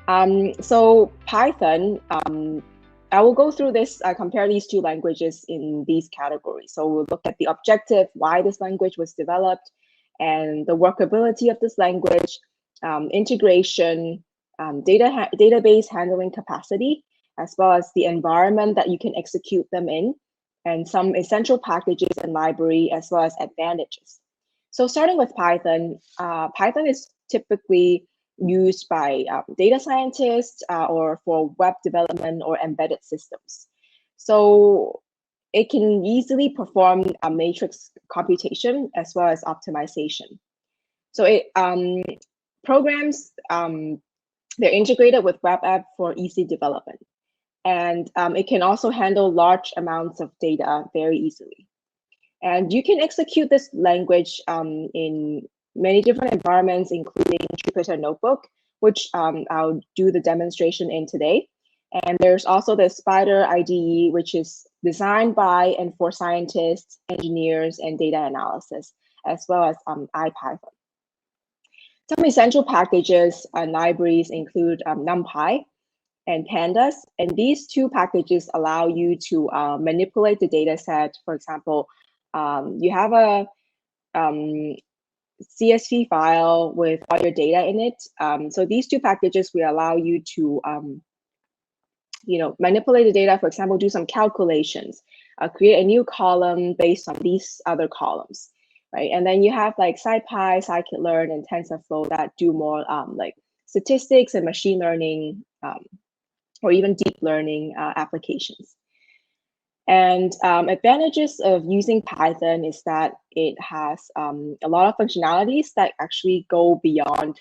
So Python, I will go through this, compare these two languages in these categories. So we'll look at the objective, why this language was developed, and the workability of this language, integration, database handling capacity, as well as the environment that you can execute them in, and some essential packages and library, as well as advantages. So starting with Python, Python is typically used by data scientists or for web development or embedded systems. So it can easily perform a matrix computation as well as optimization. So it programs, they're integrated with web app for easy development. And it can also handle large amounts of data very easily. And you can execute this language in many different environments, including Jupyter Notebook, which I'll do the demonstration in today. And there's also the Spider IDE, which is designed by and for scientists, engineers, and data analysis, as well as IPython. Some essential packages and libraries include NumPy and Pandas. And these two packages allow you to manipulate the data set. For example, you have a CSV file with all your data in it. So these two packages will allow you to manipulate the data, for example, do some calculations, create a new column based on these other columns, right? And then you have like SciPy, scikit-learn, and TensorFlow that do more like statistics and machine learning or even deep learning applications. And advantages of using Python is that it has a lot of functionalities that actually go beyond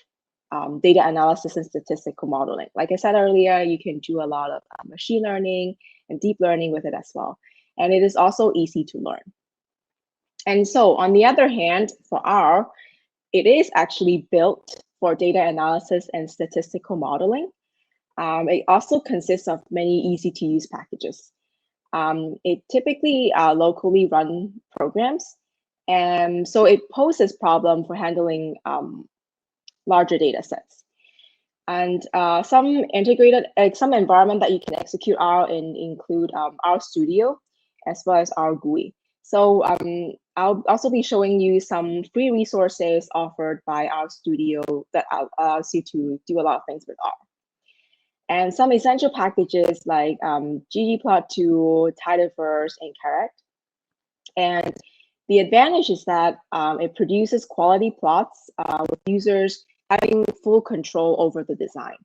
data analysis and statistical modeling. Like I said earlier, you can do a lot of machine learning and deep learning with it as well. And it is also easy to learn. And so on the other hand, for R, it is actually built for data analysis and statistical modeling. It also consists of many easy to use packages. It typically locally run programs. And so it poses problem for handling larger data sets. And some integrated, some environment that you can execute R in include R Studio, as well as R GUI. So I'll also be showing you some free resources offered by R Studio that allows you to do a lot of things with R. And some essential packages like ggplot2, Tidyverse, and Caret. And the advantage is that it produces quality plots with users having full control over the design.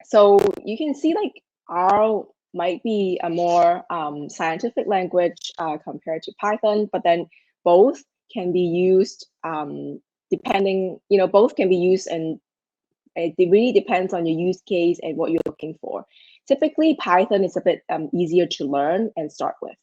So you can see like R might be a more scientific language compared to Python, but then both can be used depending, both can be used, and it really depends on your use case and what you're looking for. Typically, Python is a bit easier to learn and start with.